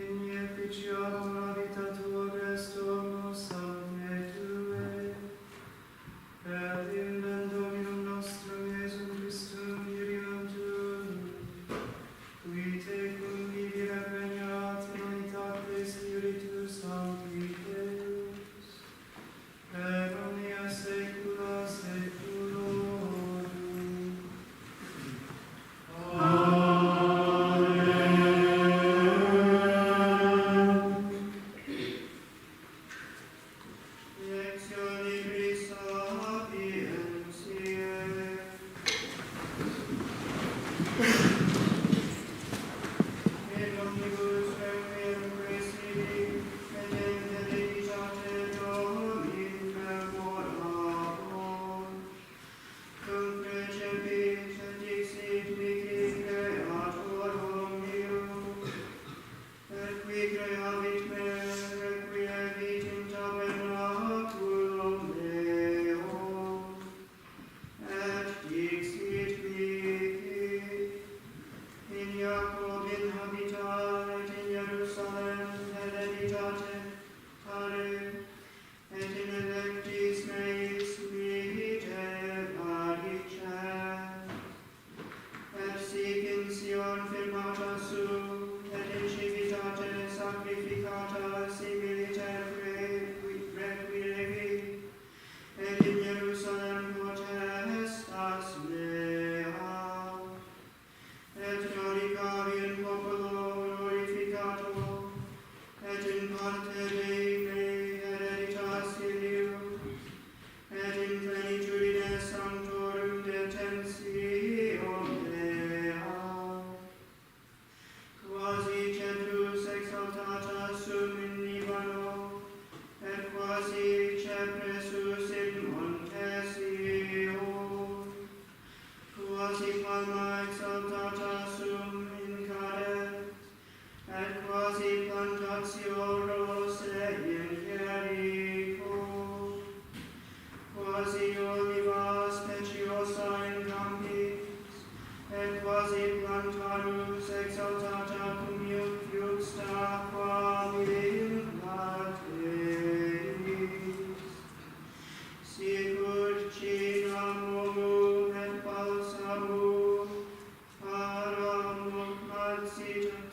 in efficiatur habitatur restus omne tue, et in Dominum nostrum Iesum Christum Kyriam tuum, qui tecum vivere regnat in unitate Spiritus Sancti Deus, per omnia saecula saeculorum.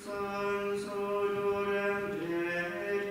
Sans odorem Dei.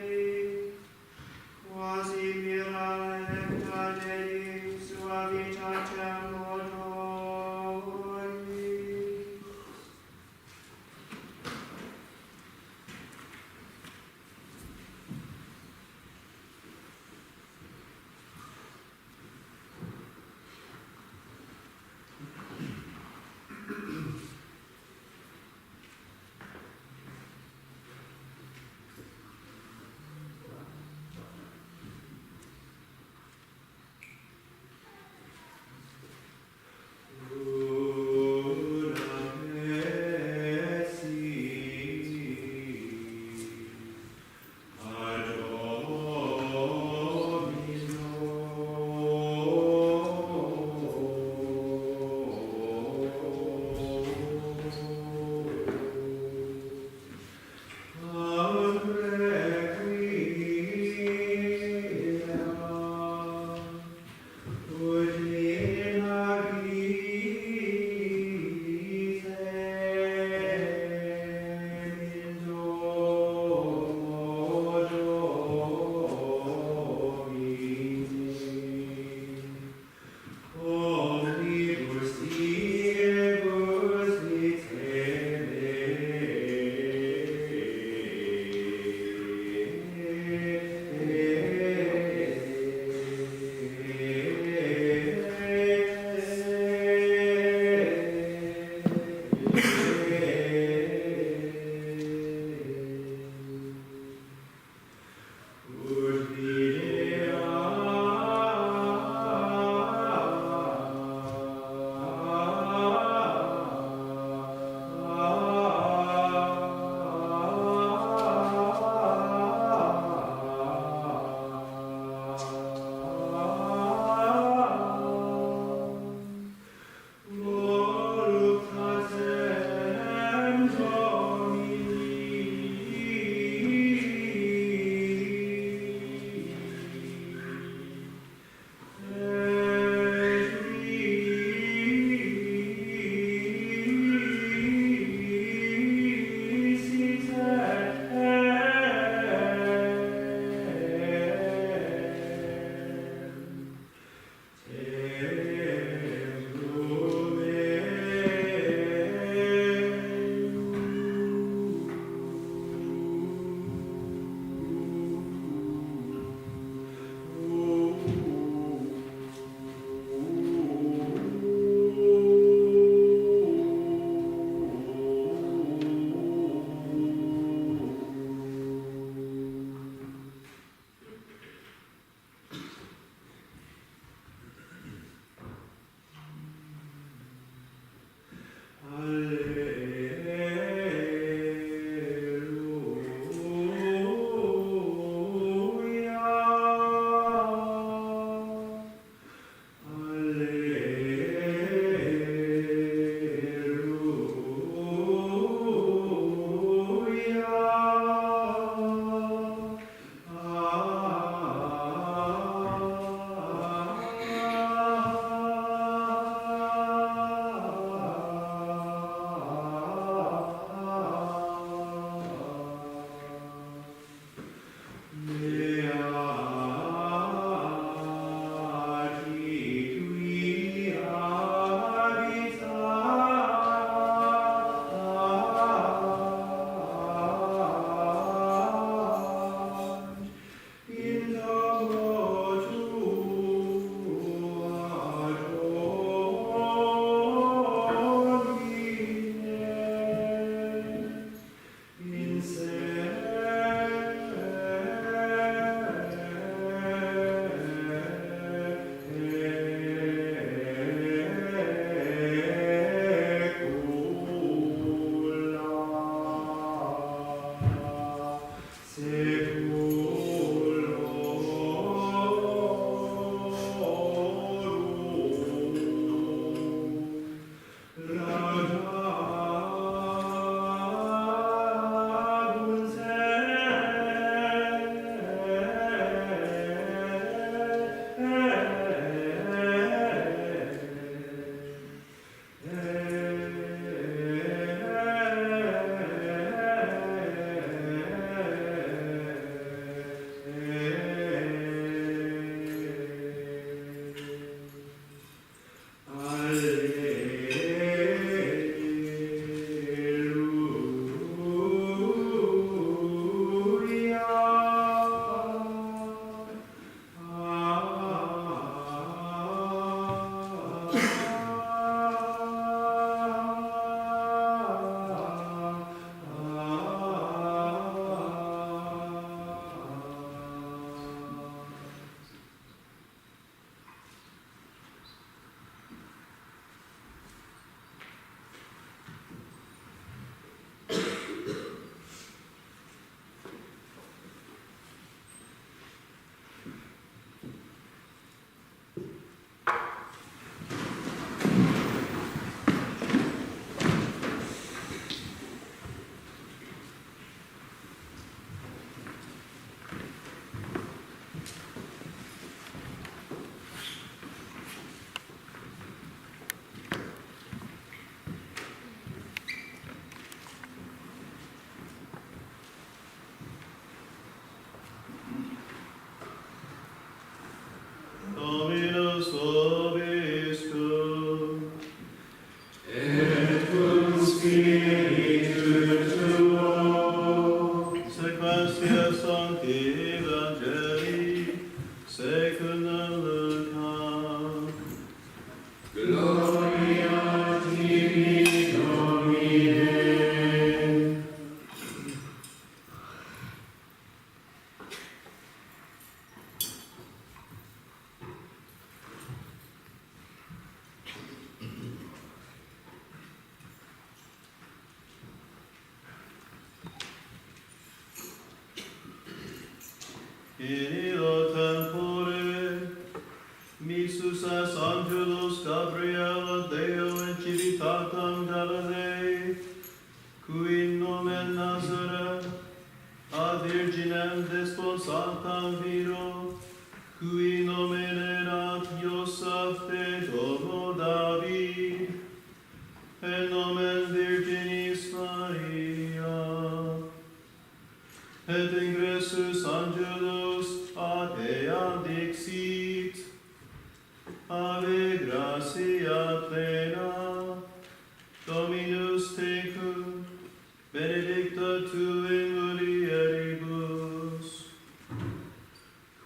Dominus vobiscum, et cum spiritu tuo, sequentia Sancti Evangelii, secundum Lucam. gloria tibi, Domine. In illo tempore, missus est Angelus Gabriel Deo in civitatem Galilae, cui nomen Nazareth, ad virginem desposatam viro, cui nomen erat Iosaf de domo David, et nomen Virginis Maria. Et ingressus Angelus ad eam dixit, Ave gratia plena, Dominus tecum, benedicta tu in mulieribus,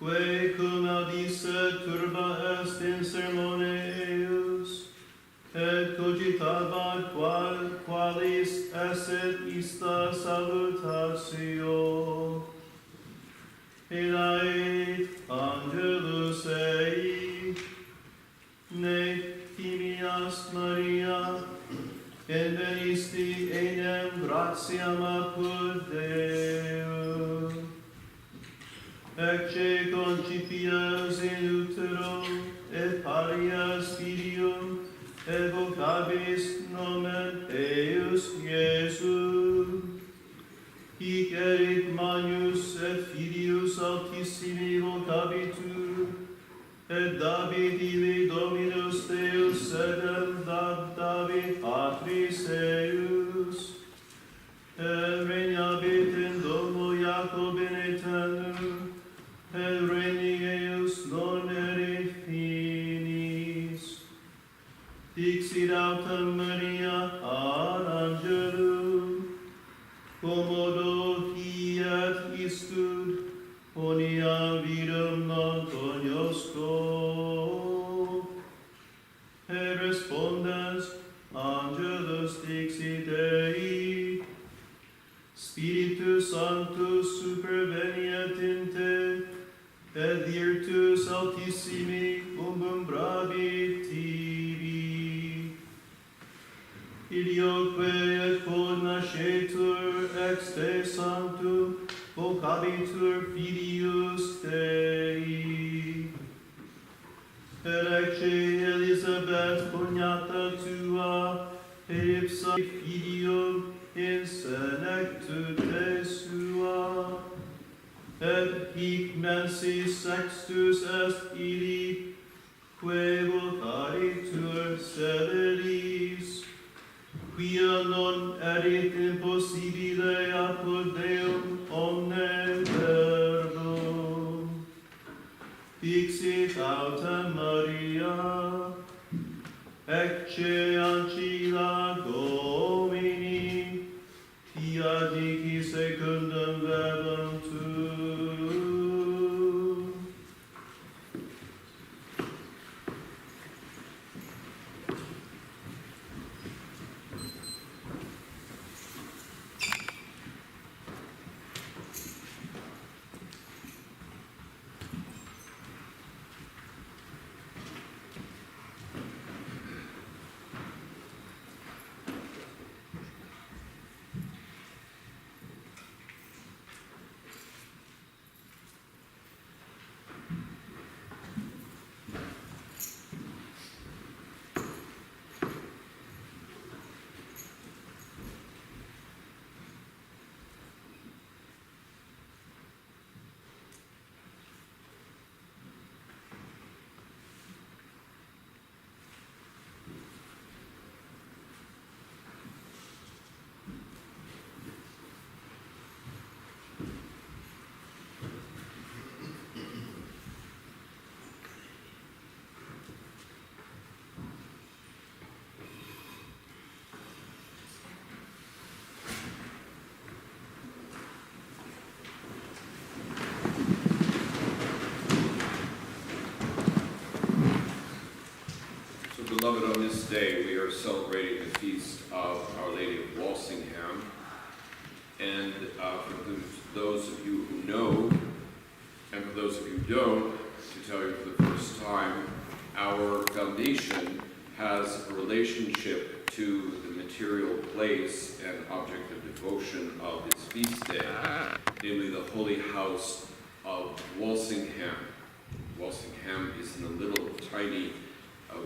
quae cum audisset turba est in sermone eius, et cogitabat qualis esset ista salutatio. Elaet Angelus ei, ne timias Maria, invenisti enem gratiam apud Deum. Ecce concipias in utero, et parias filium, evocabis nomen eius Iesu. Hic erit Magnus et Filius Altissimi vocabitur, et David ibi Dominus Deus sedem David patris eius, et regnabit in domo Jacob in aeternum, et regni eius non erit finis. Dixit autem Maria ad angelum, commodo hiet istud, omnia vidum non cognosco. Et respondens, Angelus dixit ei, Spiritus Sanctus superveniet in te, et virtus altissimi umbrabit tibi. Ilioque et quod nascetur ex te sanctum, vocabitur filius Dei. Elecce Elizabeth cognata tua, ipsa filium in senectute sua, et hic mensis sextus est ili, que vocaritur celeris, quia non erit impossibile apud Deum omne verbum. Dixit autem Maria, ecce ancilla Domini, tia dici secundum verbum tuum. Beloved, on this day we are celebrating the feast of Our Lady of Walsingham. And for those of you who know, and for those of you who don't, to tell you for the first time, our foundation has a relationship to the material place and object of devotion of this feast day, namely the Holy House of Walsingham. Walsingham is in a little tiny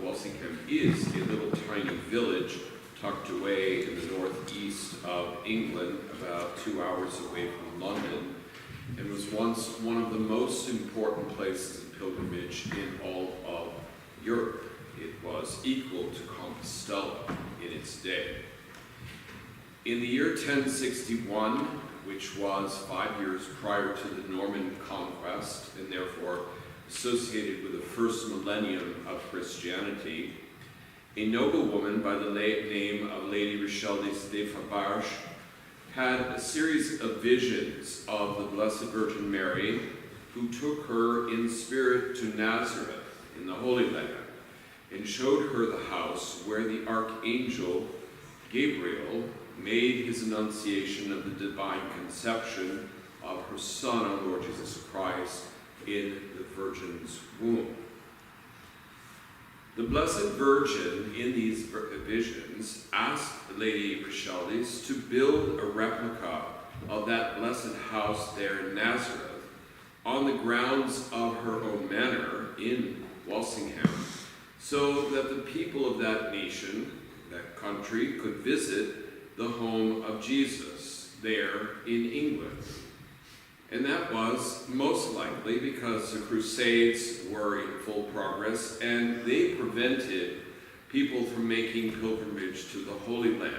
Walsingham is a little tiny village tucked away in the northeast of England, about 2 hours away from London, and was once one of the most important places of pilgrimage in all of Europe. It was equal to Compostela in its day. In the year 1061, which was 5 years prior to the Norman conquest, and therefore associated with the first millennium of Christianity, a noblewoman by the name of Lady Rochelle de Fabarge had a series of visions of the Blessed Virgin Mary, who took her in spirit to Nazareth in the Holy Land and showed her the house where the Archangel Gabriel made his annunciation of the divine conception of her Son, our Lord Jesus Christ, in the Virgin's womb. The Blessed Virgin, in these visions, asked Lady Rochelle to build a replica of that blessed house there in Nazareth on the grounds of her own manor in Walsingham, so that the people of that nation, that country, could visit the home of Jesus there in England. And that was most likely because the Crusades were in full progress and they prevented people from making pilgrimage to the Holy Land.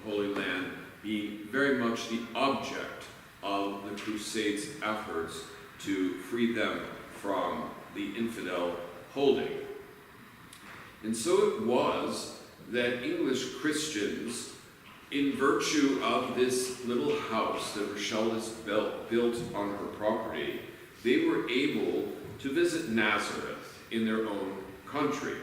The Holy Land being very much the object of the Crusades' efforts to free them from the infidel holding. And so it was that English Christians, in virtue of this little house that Rochelle has built on her property, they were able to visit Nazareth in their own country.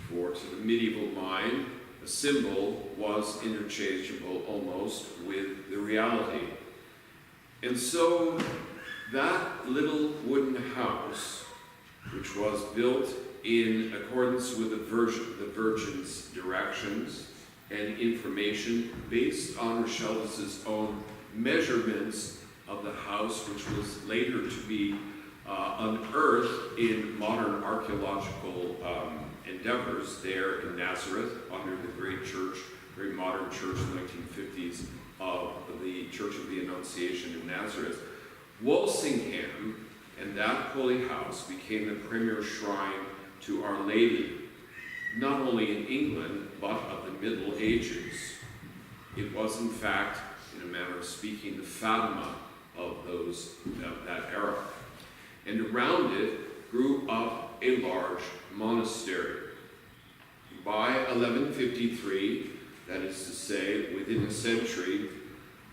For to the medieval mind, a symbol was interchangeable almost with the reality. And so that little wooden house, which was built in accordance with the Virgin's directions and information based on Rochelle's own measurements of the house, which was later to be unearthed in modern archaeological endeavors there in Nazareth under the great church, very modern church in the 1950s of the Church of the Annunciation in Nazareth. Walsingham and that holy house became the premier shrine to Our Lady, not only in England, but of the Middle Ages. It was, in fact, in a manner of speaking, the Fatima of that era. And around it grew up a large monastery. By 1153, that is to say, within a century,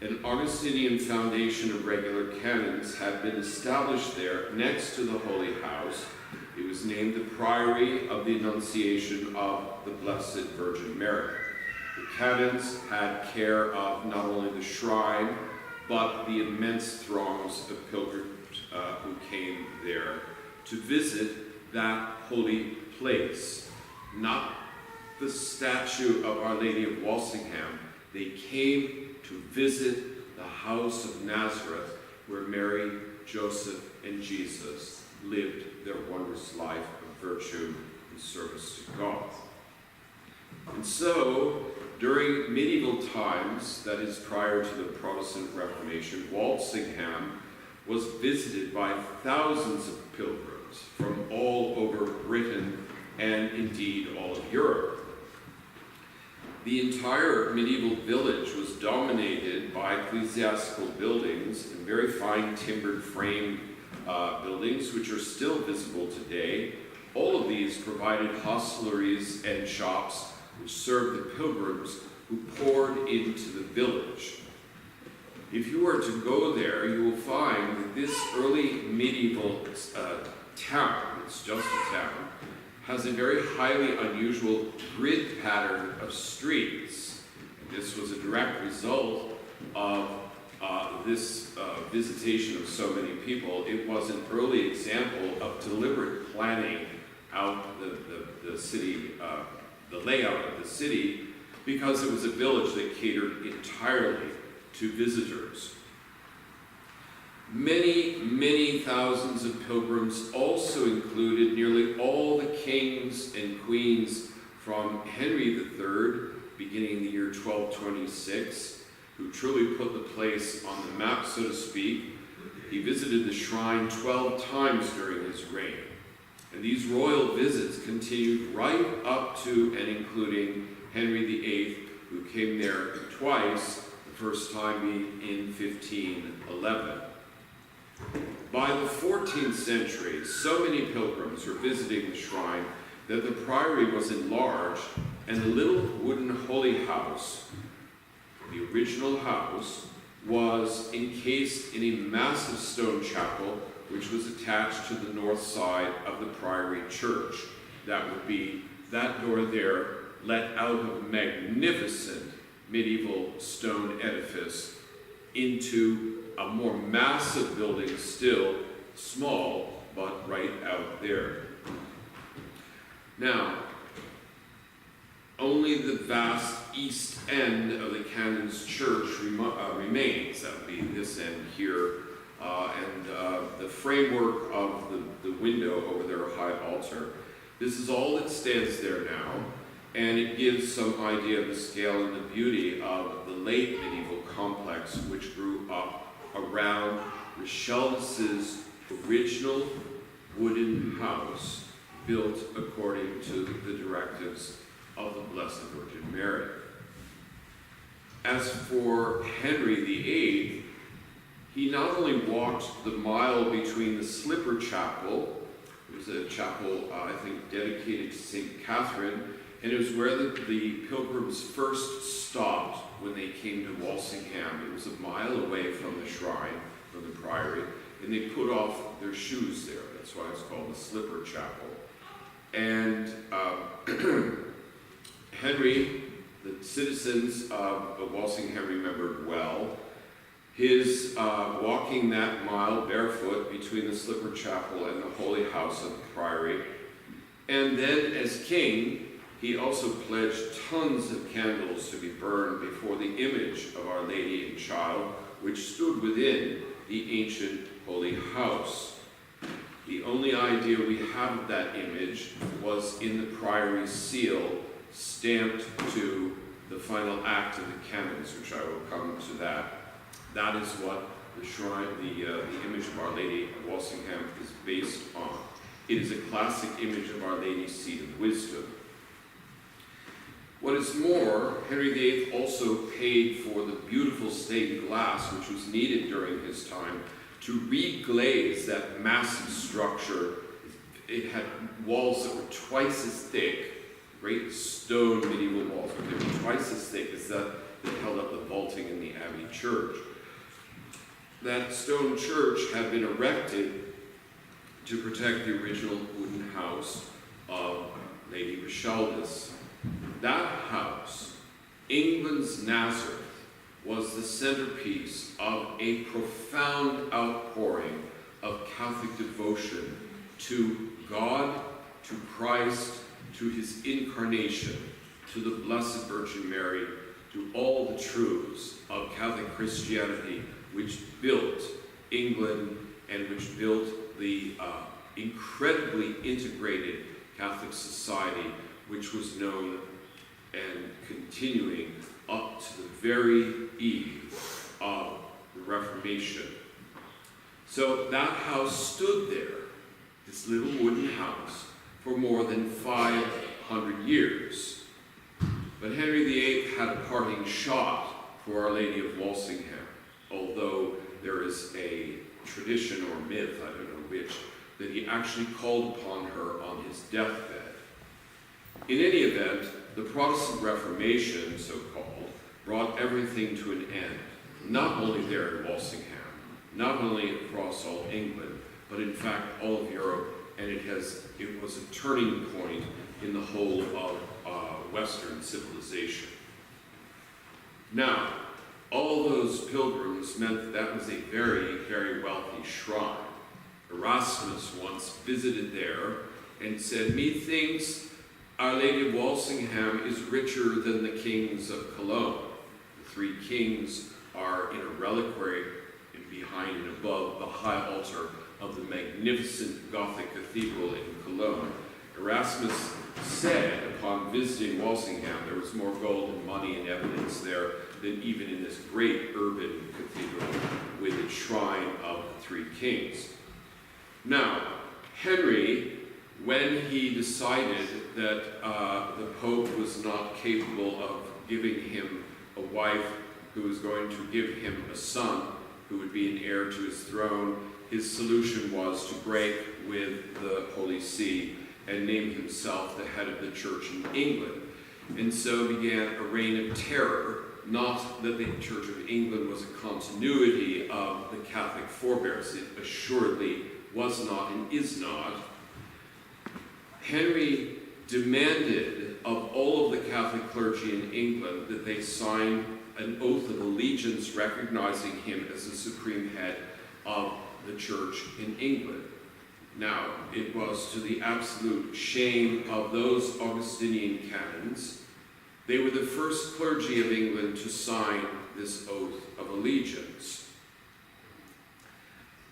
an Augustinian foundation of regular canons had been established there next to the Holy House. It was named the Priory of the Annunciation of the Blessed Virgin Mary. The canons had care of not only the shrine, but the immense throngs of pilgrims who came there to visit that holy place. Not the statue of Our Lady of Walsingham. They came to visit the house of Nazareth, where Mary, Joseph, and Jesus lived their wondrous life of virtue and service to God. And so, during medieval times, that is prior to the Protestant Reformation, Walsingham was visited by thousands of pilgrims from all over Britain and indeed all of Europe. The entire medieval village was dominated by ecclesiastical buildings and very fine timbered frame buildings, which are still visible today. All of these provided hostleries and shops which served the pilgrims who poured into the village. If you were to go there, you will find that this early medieval town, it's just a town, has a very highly unusual grid pattern of streets. And this was a direct result of this visitation of so many people. It was an early example of deliberate planning out the city, the layout of the city, because it was a village that catered entirely to visitors. Many, many thousands of pilgrims also included nearly all the kings and queens from Henry III, beginning in the year 1226, who truly put the place on the map, so to speak. He visited the shrine 12 times during his reign. And these royal visits continued right up to and including Henry VIII, who came there twice, the first time being in 1511. By the 14th century, so many pilgrims were visiting the shrine that the priory was enlarged, and the little wooden holy house, the original house, was encased in a massive stone chapel which was attached to the north side of the priory church. That would be that door there, let out of a magnificent medieval stone edifice into a more massive building, still small, but right out there. Now, only the vast east end of the canon's church remains. That would be this end here, and the framework of the window over their high altar. This is all that stands there now, and it gives some idea of the scale and the beauty of the late medieval complex, which grew up around Richelieu's original wooden house, built according to the directives of the Blessed Virgin Mary. As for Henry VIII, he not only walked the mile between the Slipper Chapel, it was a chapel, I think, dedicated to St. Catherine, and it was where the pilgrims first stopped when they came to Walsingham. It was a mile away from the shrine, from the priory, and they put off their shoes there. That's why it's called the Slipper Chapel. And Henry, the citizens of Walsingham remembered well, his walking that mile barefoot between the Slipper Chapel and the Holy House of the Priory. And then as king, he also pledged tons of candles to be burned before the image of Our Lady and Child, which stood within the ancient holy house. The only idea we have of that image was in the priory seal stamped to the final act of the canons, which I will come to that. That is what the shrine, the image of Our Lady of Walsingham is based on. It is a classic image of Our Lady's seat of wisdom. What is more, Henry VIII also paid for the beautiful stained glass which was needed during his time to reglaze that massive structure. It had walls that were twice as thick, great stone medieval walls, but they were twice as thick as that held up the vaulting in the Abbey church. That stone church had been erected to protect the original wooden house of Lady Richaldis. That house, England's Nazareth, was the centerpiece of a profound outpouring of Catholic devotion to God, to Christ, to his incarnation, to the Blessed Virgin Mary, to all the truths of Catholic Christianity which built England and which built the incredibly integrated Catholic society which was known and continuing up to the very eve of the Reformation. So that house stood there, this little wooden house, for more than 500 years. But Henry VIII had a parting shot for Our Lady of Walsingham, although there is a tradition or myth, I don't know which, that he actually called upon her on his deathbed. In any event, the Protestant Reformation, so-called, brought everything to an end, not only there in Walsingham, not only across all England, but in fact all of Europe, and it was a turning point in the whole of Western civilization. Now, all those pilgrims meant that was a very, very wealthy shrine. Erasmus once visited there and said, "Methinks Our Lady of Walsingham is richer than the kings of Cologne." The three kings are in a reliquary behind and above the high altar of the magnificent Gothic cathedral in Cologne. Erasmus said, upon visiting Walsingham, there was more gold and money and evidence there than even in this great urban cathedral with its shrine of the three kings. Now, Henry, when he decided that the Pope was not capable of giving him a wife who was going to give him a son who would be an heir to his throne, his solution was to break with the Holy See and name himself the head of the church in England. And so began a reign of terror, not that the Church of England was a continuity of the Catholic forebears. It assuredly was not and is not. Henry demanded of all of the Catholic clergy in England that they sign an oath of allegiance recognizing him as the supreme head of the church in England. Now, it was to the absolute shame of those Augustinian canons. They were the first clergy of England to sign this oath of allegiance.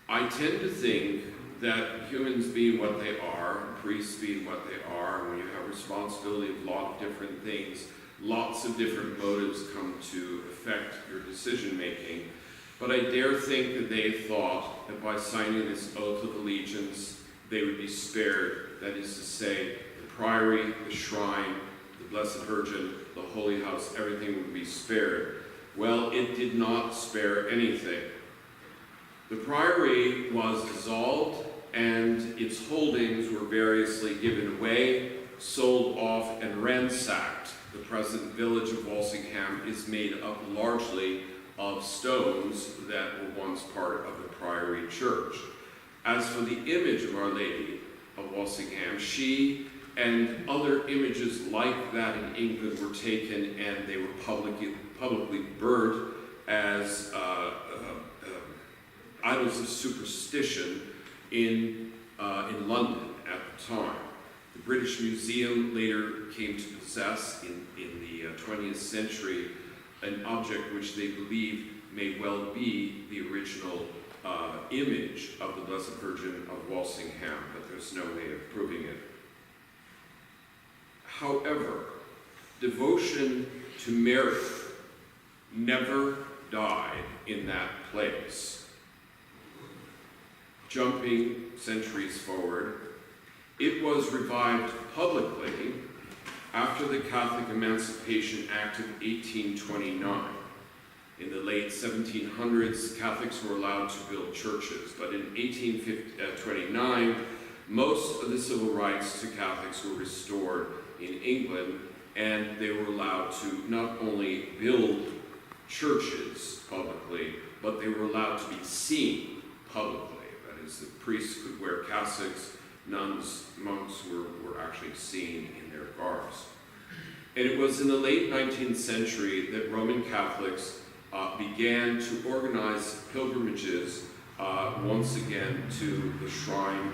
I tend to think that humans being what they are, priests being what they are, when you have responsibility of a lot of different things, lots of different motives come to affect your decision making. But I dare think that they thought that by signing this oath of allegiance, they would be spared. That is to say, the priory, the shrine, the Blessed Virgin, the Holy House, everything would be spared. Well, it did not spare anything. The priory was dissolved, and its holdings were variously given away, sold off, and ransacked. The present village of Walsingham is made up largely of stones that were once part of the priory church. As for the image of Our Lady of Walsingham, she and other images like that in England were taken and they were publicly burnt as idols of superstition in London at the time. The British Museum later came to possess in the 20th century an object which they believe may well be the original image of the Blessed Virgin of Walsingham, but there's no way of proving it. However, devotion to Mary never died in that place. Jumping centuries forward, it was revived publicly after the Catholic Emancipation Act of 1829. In the late 1700s, Catholics were allowed to build churches, but in 1829, most of the civil rights to Catholics were restored in England, and they were allowed to not only build churches publicly, but they were allowed to be seen publicly. That is, the priests could wear cassocks, nuns, monks were actually seen in their garbs. And it was in the late 19th century that Roman Catholics began to organize pilgrimages once again to the shrine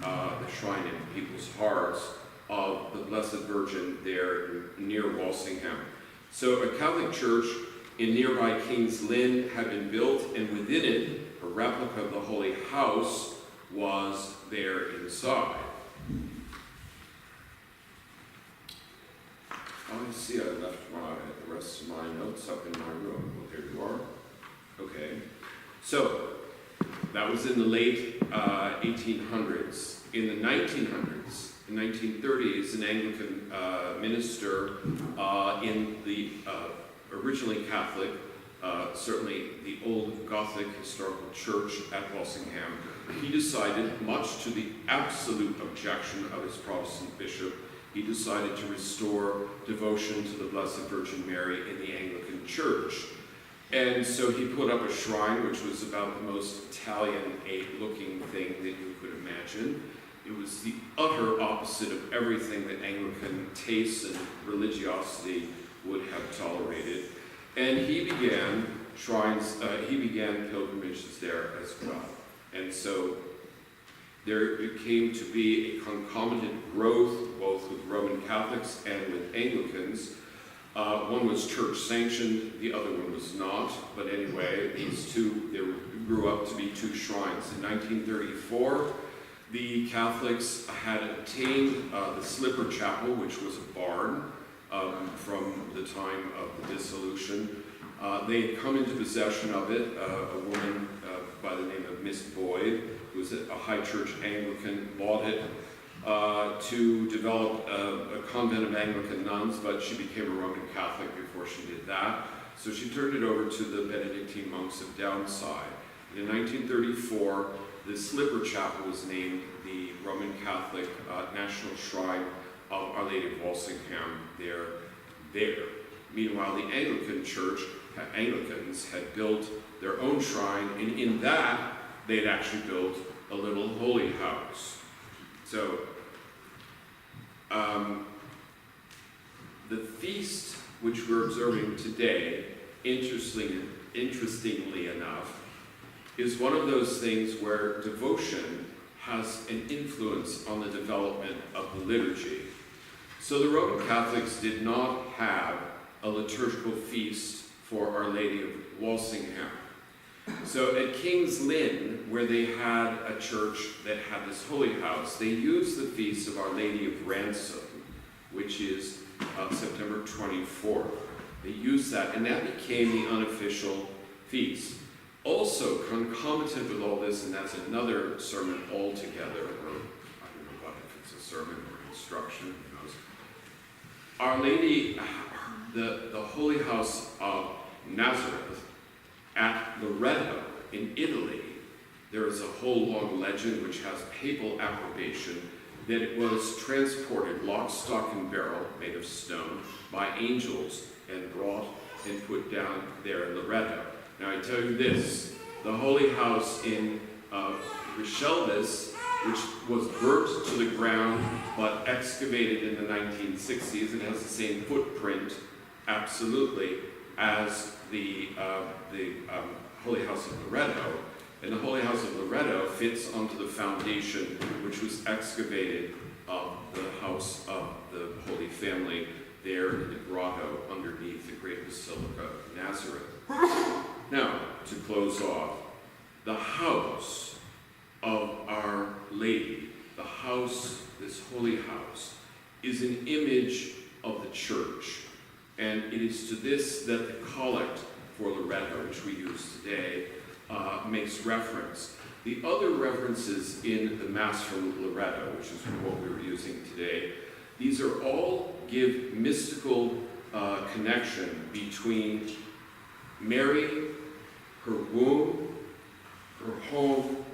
in people's hearts of the Blessed Virgin there near Walsingham. So a Catholic church in nearby King's Lynn had been built, and within it, a replica of the Holy House was there inside. I see I left the rest of my notes up in my room. Well, there you are. Okay. So, that was in the late 1800s. In the 1900s, in 1930s, an Anglican minister in the originally Catholic, certainly the old Gothic historical church at Walsingham, he decided, much to the absolute objection of his Protestant bishop, he decided to restore devotion to the Blessed Virgin Mary in the Anglican Church. And so he put up a shrine, which was about the most Italian-looking thing that you could imagine. It was the utter opposite of everything that Anglican tastes and religiosity would have tolerated. And he began pilgrimages there as well. And so there came to be a concomitant growth, both with Roman Catholics and with Anglicans. One was church sanctioned, the other one was not. But anyway, these two, there grew up to be two shrines. In 1934, the Catholics had obtained the Slipper Chapel, which was a barn from the time of the dissolution. They had come into possession of it. A woman by the name of Miss Boyd, who was a high church Anglican, bought it to develop a convent of Anglican nuns, but she became a Roman Catholic before she did that. So she turned it over to the Benedictine monks of Downside. In 1934, the Slipper Chapel was named the Roman Catholic National Shrine of Our Lady of Walsingham there. Meanwhile, the Anglican Church, Anglicans had built their own shrine, and in that, they had actually built a little holy house. So, the feast which we're observing today, interestingly enough, is one of those things where devotion has an influence on the development of the liturgy. So the Roman Catholics did not have a liturgical feast for Our Lady of Walsingham. So at King's Lynn, where they had a church that had this holy house, they used the feast of Our Lady of Ransom, which is September 24th. They used that, and that became the unofficial feast. Also, concomitant with all this, and that's another sermon altogether, or I don't know what, if it's a sermon or instruction, who knows. Our Lady, the Holy House of Nazareth, at Loreto in Italy, there is a whole long legend which has papal approbation that it was transported lock, stock, and barrel, made of stone, by angels and brought and put down there in Loreto. Now I tell you this, the Holy House in Richelvis, which was burnt to the ground but excavated in the 1960s, and has the same footprint, absolutely, as the Holy House of Loreto. And the Holy House of Loreto fits onto the foundation which was excavated of the house of the Holy Family there in the grotto underneath the great Basilica of Nazareth. Now, to close off, The house of Our Lady, the house, this holy house, is an image of the church. And it is to this that the collect for Loretto, which we use today, makes reference. The other references in the Mass from Loretto, which is what we were using today, these are all give mystical connection between Mary, her womb, her home,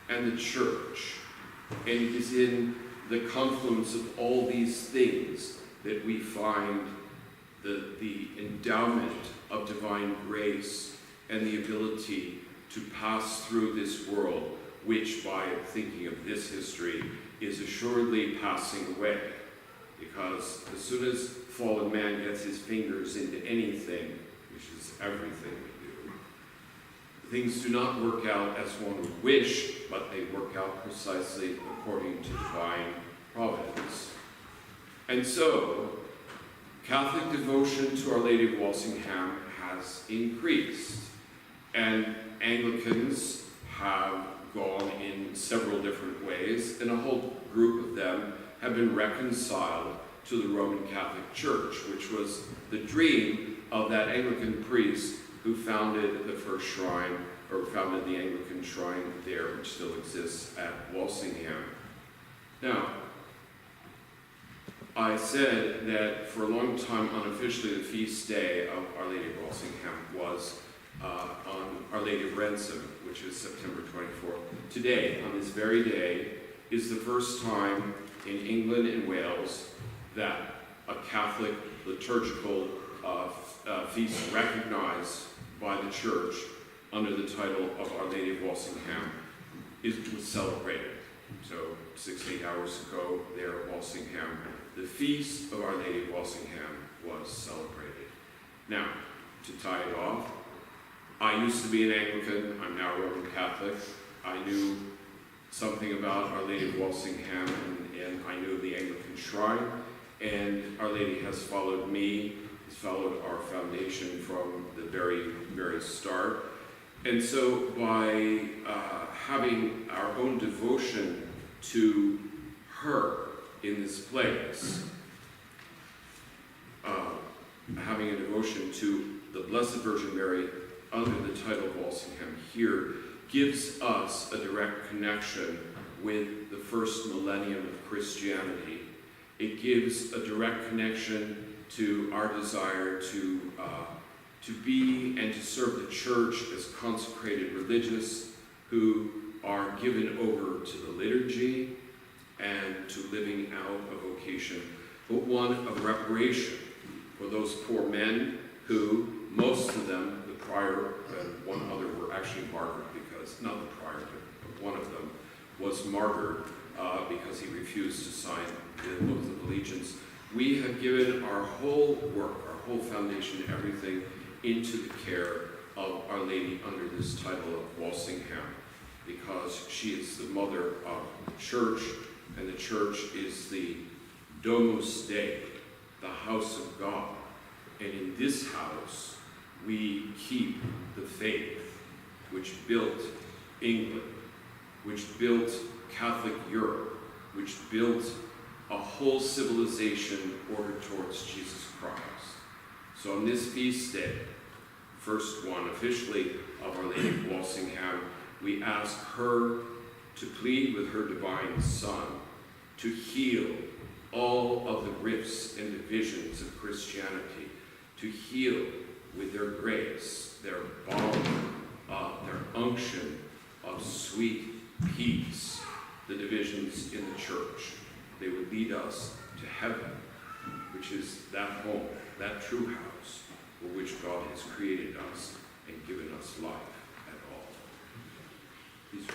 and the church. And it is in the confluence of all these things that we find the endowment of divine grace and the ability to pass through this world, which, by thinking of this history, is assuredly passing away. Because as soon as fallen man gets his fingers into anything, which is everything we do, things do not work out as one would wish, but they work out precisely according to divine providence. And so, Catholic devotion to Our Lady of Walsingham has increased, and Anglicans have gone in several different ways, and a whole group of them have been reconciled to the Roman Catholic Church, which was the dream of that Anglican priest who founded the first shrine, or founded the Anglican shrine there, which still exists at Walsingham. Now, I said that for a long time, unofficially, the feast day of Our Lady of Walsingham was on Our Lady of Ransom, which is September 24th. Today, on this very day, is the first time in England and Wales that a Catholic liturgical feast recognized by the Church under the title of Our Lady of Walsingham was celebrated. So 6-8 hours ago there at Walsingham, the feast of Our Lady of Walsingham was celebrated. Now, to tie it off, I used to be an Anglican, I'm now Roman Catholic. I knew something about Our Lady of Walsingham, and I knew the Anglican shrine, and Our Lady has followed me, has followed our foundation from the very, very start. And so by having our own devotion to her in this place, having a devotion to the Blessed Virgin Mary under the title of Walsingham here, gives us a direct connection with the first millennium of Christianity. It gives a direct connection to our desire to be and to serve the Church as consecrated religious who are given over to the liturgy and to living out a vocation, but one of reparation for those poor men who, most of them, the prior and one other were actually martyred because, not the prior, but one of them was martyred because he refused to sign the oath of allegiance. We have given our whole work, our whole foundation, everything into the care of Our Lady under this title of Walsingham, because she is the mother of the Church, and the Church is the Domus Dei, the house of God. And in this house, we keep the faith which built England, which built Catholic Europe, which built a whole civilization ordered towards Jesus Christ. So on this feast day, first one officially of Our Lady of Walsingham, we ask her to plead with her divine Son to heal all of the rifts and divisions of Christianity, to heal with their grace, their balm, their unction of sweet peace, the divisions in the Church. They would lead us to heaven, which is that home, that true house, for which God has created us and given us life at all. Please rise.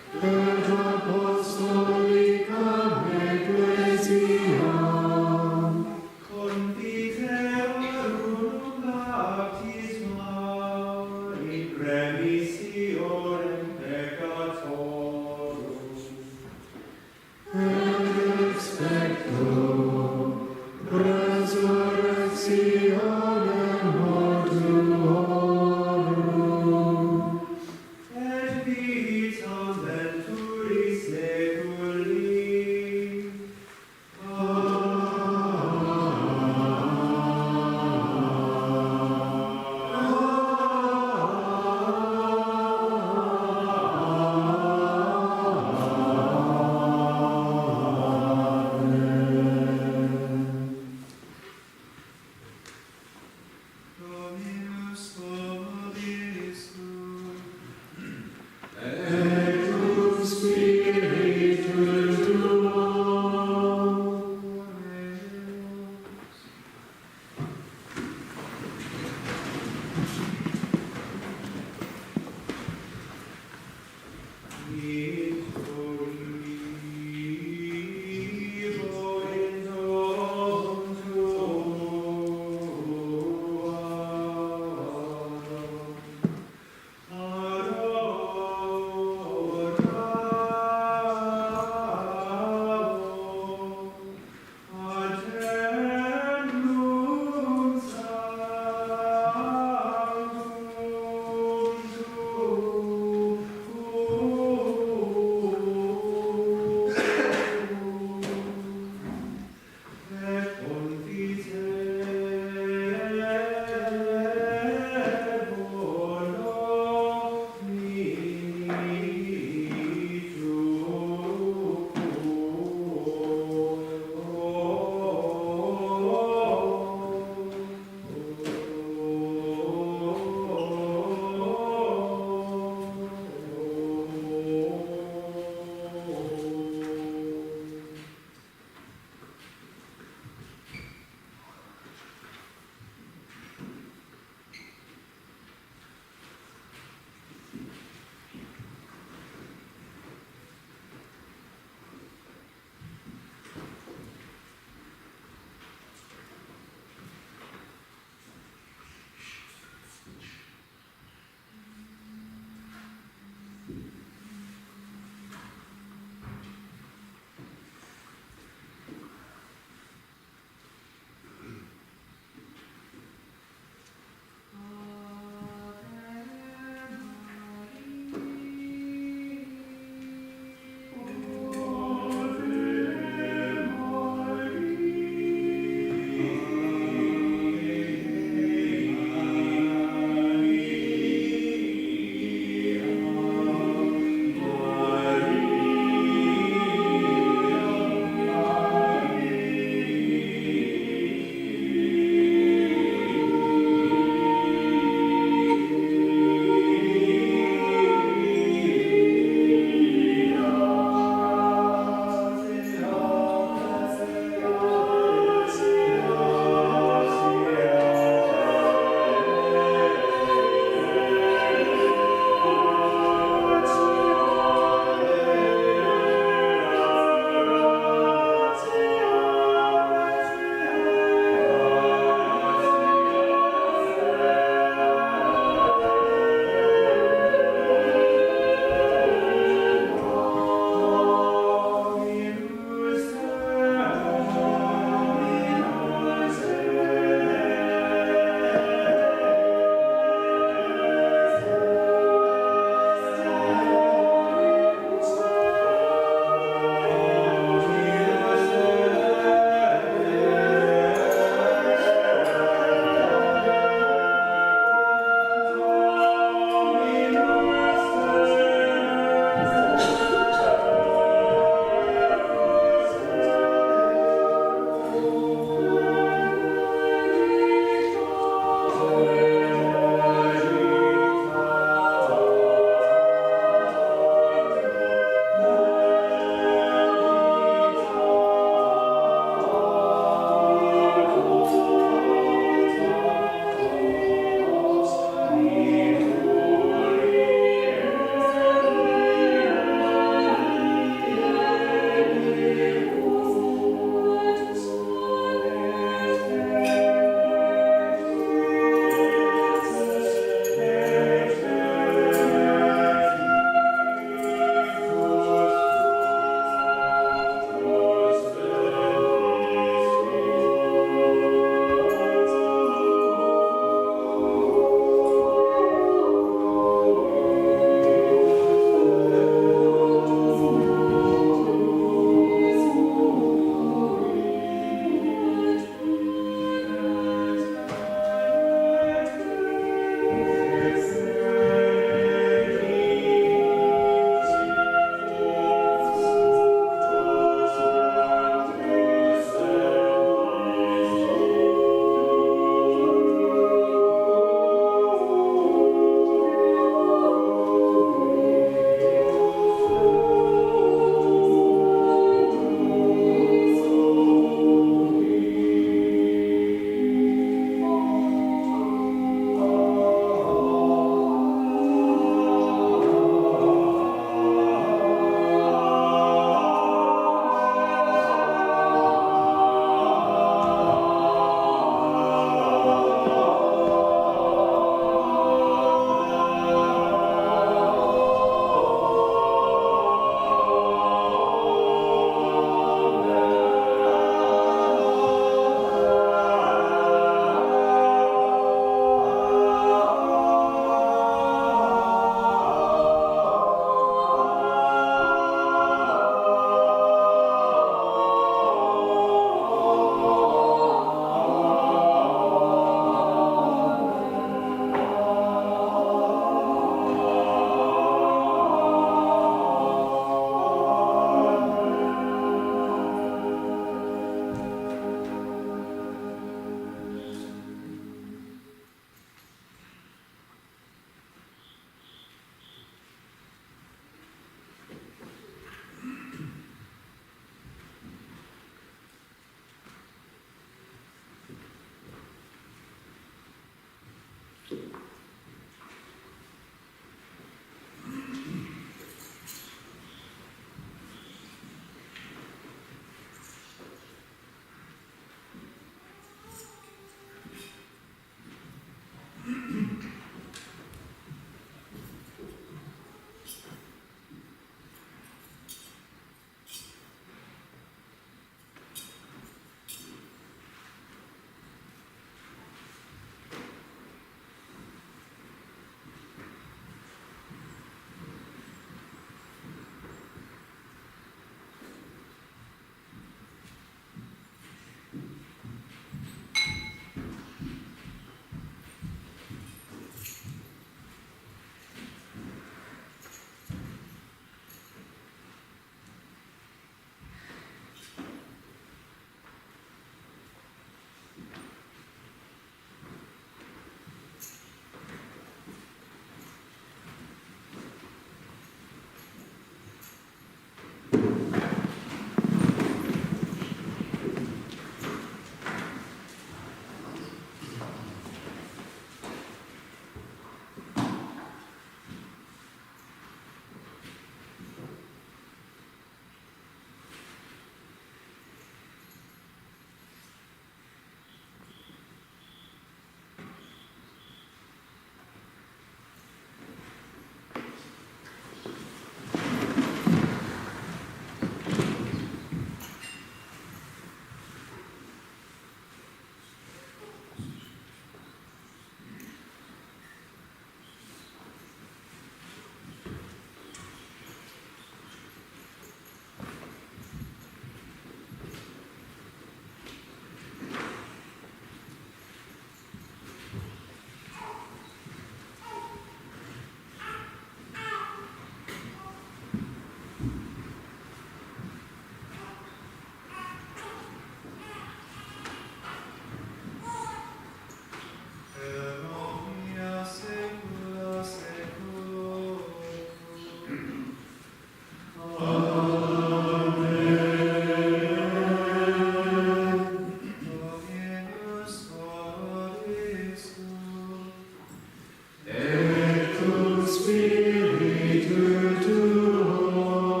Spiritu tuo.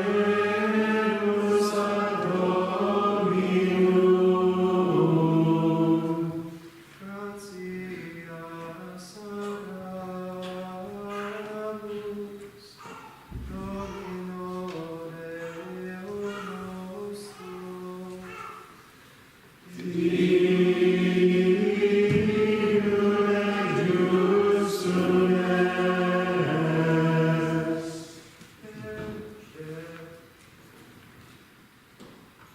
Adoremus ad Dominum. Gratias adamus, Domino Deo nostro. Divino et justum est.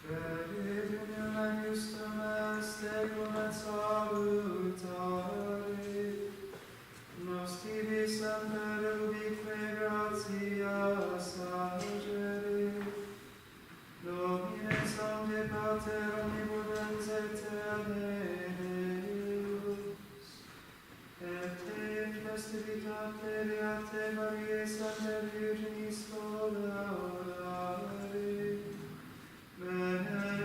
Credit in justum est, ecum et salutare. Nos tibi semper ubique gratias agere. Domine Sancte Pater omnipotens et Deus. Et te in festivitate beate Mariae Sanctae Virginis laudare. Bene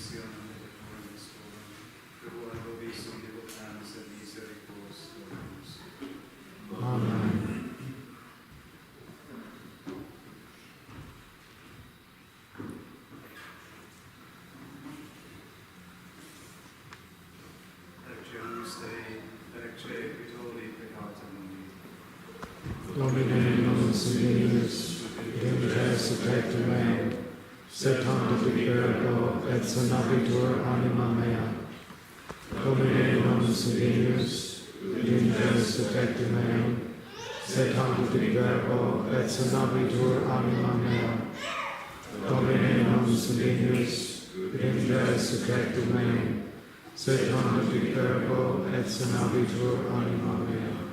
benedizione nelle cuore nostre, per voi vobis omnipotens et misericors Deus. Amen. Lectiones Dei, lecce vitoli peccata mundi. Domine non suminius, idem subjectum meam, sed tanto libero et sanabitur anima mea. Domine non suminius, idem subjectum meam, sed tanto libero et sanabitur anima mea. Domine non suminius, idem subjectum meam, sed tanto libero et sanabitur anima mea.